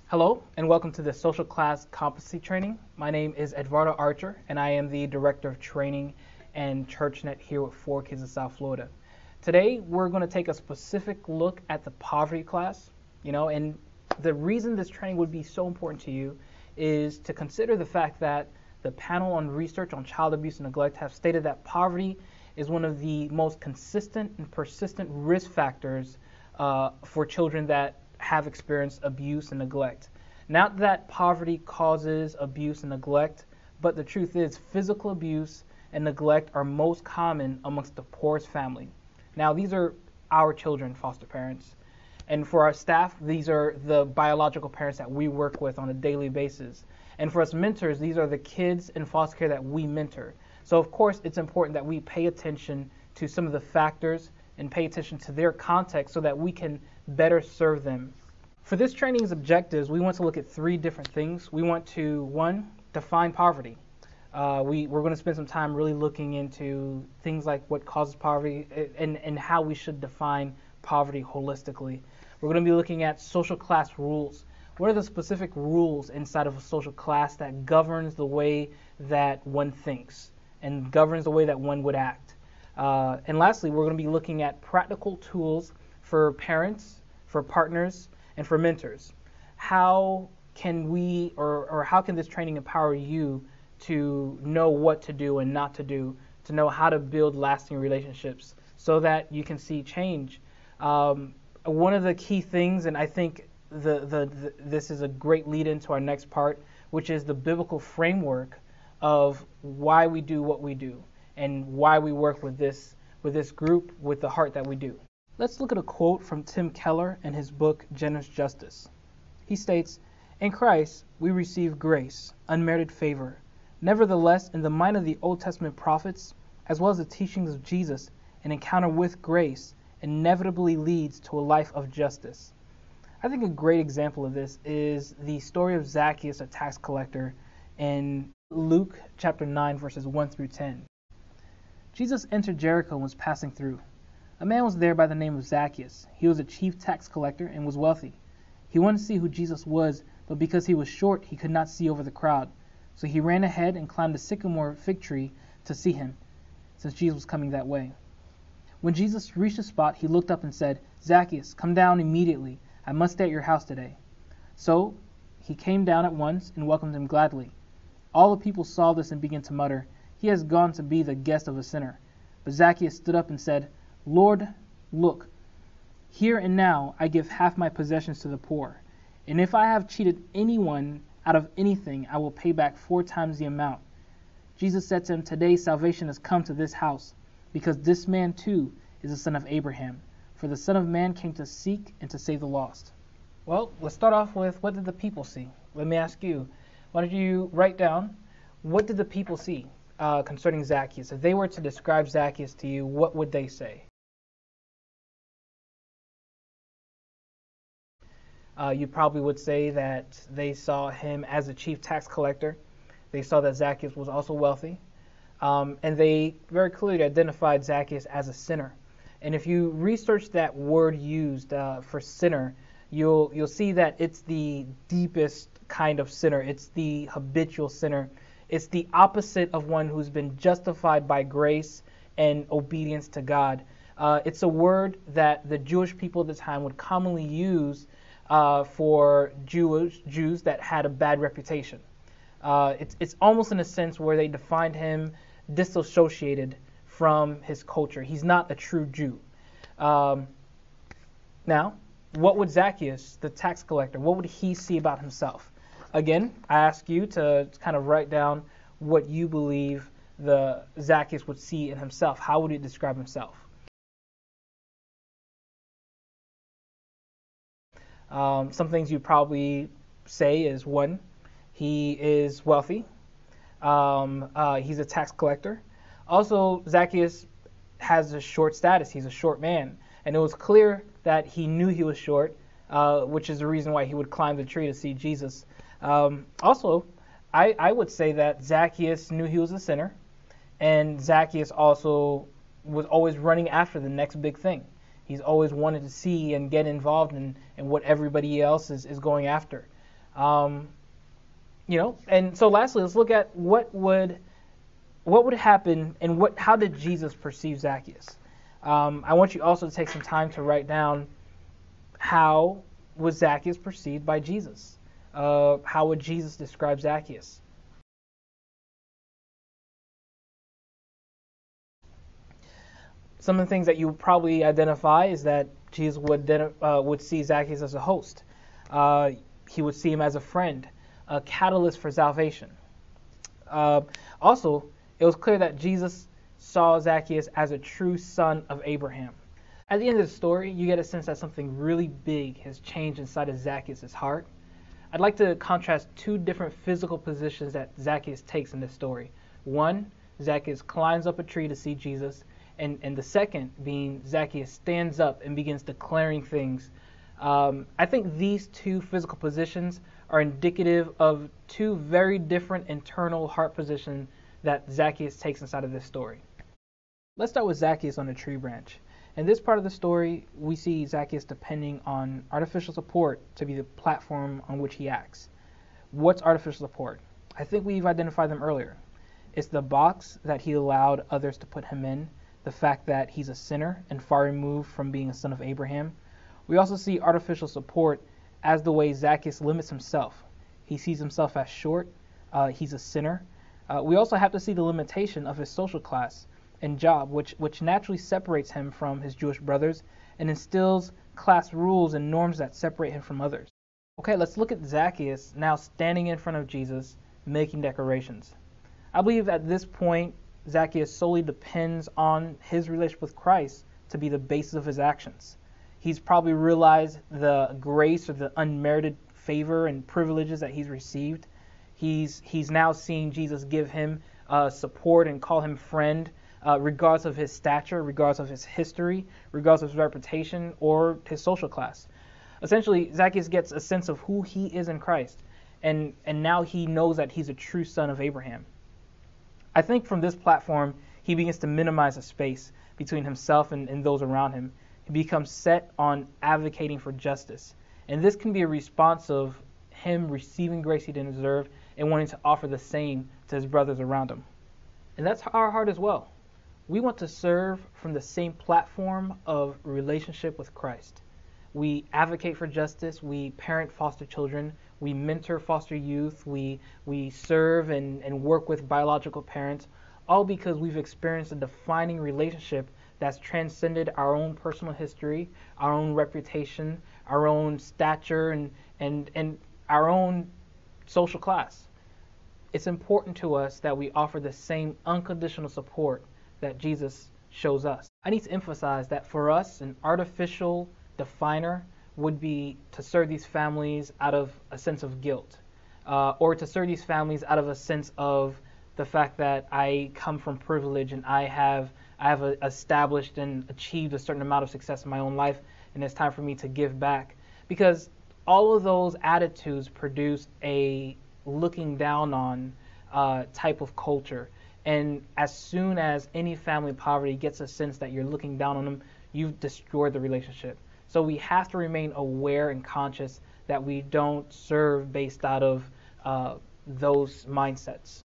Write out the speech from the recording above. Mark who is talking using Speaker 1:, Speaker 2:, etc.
Speaker 1: Hello, and welcome to the social class competency training. My name is Eduardo Archer, and I am the Director of Training and ChurchNet here with 4Kids in South Florida. Today, we're going to take a specific look at the poverty class, and the reason this training would be so important to you is to consider the fact that the panel on research on child abuse and neglect have stated that poverty is one of the most consistent and persistent risk factors for children that have experienced abuse and neglect. Not that poverty causes abuse and neglect, but the truth is physical abuse and neglect are most common amongst the poorest family. Now, these are our children, foster parents. And for our staff, these are the biological parents that we work with on a daily basis. And for us mentors, these are the kids in foster care that we mentor. So, of course, it's important that we pay attention to some of the factors and pay attention to their context so that we can better serve them. For this training's objectives, we want to look at three different things. We want to, one, define poverty. We're going to spend some time really looking into things like what causes poverty and how we should define poverty holistically. We're going to be looking at social class rules. What are the specific rules inside of a social class that governs the way that one thinks and governs the way that one would act? And lastly, we're going to be looking at practical tools for parents, for partners, and for mentors. How can we, or how can this training empower you to know what to do and not to do, to know how to build lasting relationships so that you can see change? One of the key things, and I think this is a great lead into our next part, which is the biblical framework of why we do what we do and why we work with this group with the heart that we do. Let's look at a quote from Tim Keller in his book, Generous Justice. He states, "In Christ we receive grace, unmerited favor. Nevertheless, in the mind of the Old Testament prophets, as well as the teachings of Jesus, an encounter with grace inevitably leads to a life of justice." I think a great example of this is the story of Zacchaeus, a tax collector, in Luke chapter 9, verses 1 through 10. Jesus entered Jericho and was passing through. A man was there by the name of Zacchaeus. He was a chief tax collector and was wealthy. He wanted to see who Jesus was, but because he was short, he could not see over the crowd. So he ran ahead and climbed a sycamore fig tree to see him, since Jesus was coming that way. When Jesus reached the spot, he looked up and said, "Zacchaeus, come down immediately. I must stay at your house today." So he came down at once and welcomed him gladly. All the people saw this and began to mutter, "He has gone to be the guest of a sinner." But Zacchaeus stood up and said, "Lord, look, here and now I give half my possessions to the poor, and if I have cheated anyone out of anything, I will pay back 4 times the amount." Jesus said to him, "Today salvation has come to this house, because this man too is a son of Abraham, for the Son of Man came to seek and to save the lost." Well, let's start off with, what did the people see? Let me ask you, why don't you write down, what did the people see concerning Zacchaeus? If they were to describe Zacchaeus to you, what would they say? You probably would say that they saw him as a chief tax collector. They saw that Zacchaeus was also wealthy. And they very clearly identified Zacchaeus as a sinner. And if you research that word used for sinner, you'll see that it's the deepest kind of sinner. It's the habitual sinner. It's the opposite of one who's been justified by grace and obedience to God. It's a word that the Jewish people at the time would commonly use for Jews that had a bad reputation. It's almost in a sense where they defined him disassociated from his culture. He's not a true Jew. Now, what would Zacchaeus, the tax collector, what would he see about himself? Again, I ask you to kind of write down what you believe the Zacchaeus would see in himself. How would he describe himself? Some things you probably say is, one, he is wealthy. He's a tax collector. Also, Zacchaeus has a short status. He's a short man. And it was clear that he knew he was short, which is the reason why he would climb the tree to see Jesus. Also, I would say that Zacchaeus knew he was a sinner, and Zacchaeus also was always running after the next big thing. He's always wanted to see and get involved in what everybody else is going after. Um, and so lastly, let's look at what would happen and how did Jesus perceive Zacchaeus. I want you also to take some time to write down how was Zacchaeus perceived by Jesus. How would Jesus describe Zacchaeus? Some of the things that you would probably identify is that Jesus would see Zacchaeus as a host. He would see him as a friend, a catalyst for salvation. Also, it was clear that Jesus saw Zacchaeus as a true son of Abraham. At the end of the story, you get a sense that something really big has changed inside of Zacchaeus' heart. I'd like to contrast two different physical positions that Zacchaeus takes in this story. One, Zacchaeus climbs up a tree to see Jesus, and the second being Zacchaeus stands up and begins declaring things. I think these two physical positions are indicative of two very different internal heart positions that Zacchaeus takes inside of this story. Let's start with Zacchaeus on the tree branch. In this part of the story, we see Zacchaeus depending on artificial support to be the platform on which he acts. What's artificial support? I think we've identified them earlier. It's the box that he allowed others to put him in, the fact that he's a sinner and far removed from being a son of Abraham. We also see artificial support as the way Zacchaeus limits himself. He sees himself as short. He's a sinner. We also have to see the limitation of his social class and job, which naturally separates him from his Jewish brothers and instills class rules and norms that separate him from others. Okay, let's look at Zacchaeus now standing in front of Jesus, making declarations. I believe at this point, Zacchaeus solely depends on his relationship with Christ to be the basis of his actions. He's probably realized the grace or the unmerited favor and privileges that he's received. He's now seeing Jesus give him support and call him friend, regardless of his stature, regardless of his history, regardless of his reputation or his social class. Essentially, Zacchaeus gets a sense of who he is in Christ, and now he knows that he's a true son of Abraham. I think from this platform, he begins to minimize the space between himself and those around him. He becomes set on advocating for justice. And this can be a response of him receiving grace he didn't deserve and wanting to offer the same to his brothers around him. And that's our heart as well. We want to serve from the same platform of relationship with Christ. We advocate for justice, we parent foster children, we mentor foster youth, we serve and work with biological parents, all because we've experienced a defining relationship that's transcended our own personal history, our own reputation, our own stature, and our own social class. It's important to us that we offer the same unconditional support that Jesus shows us. I need to emphasize that for us, an artificial definer would be to serve these families out of a sense of guilt, or to serve these families out of a sense of the fact that I come from privilege and I have established and achieved a certain amount of success in my own life, and it's time for me to give back. Because all of those attitudes produce a looking down on type of culture. And as soon as any family poverty gets a sense that you're looking down on them, you've destroyed the relationship. So we have to remain aware and conscious that we don't serve based out of those mindsets.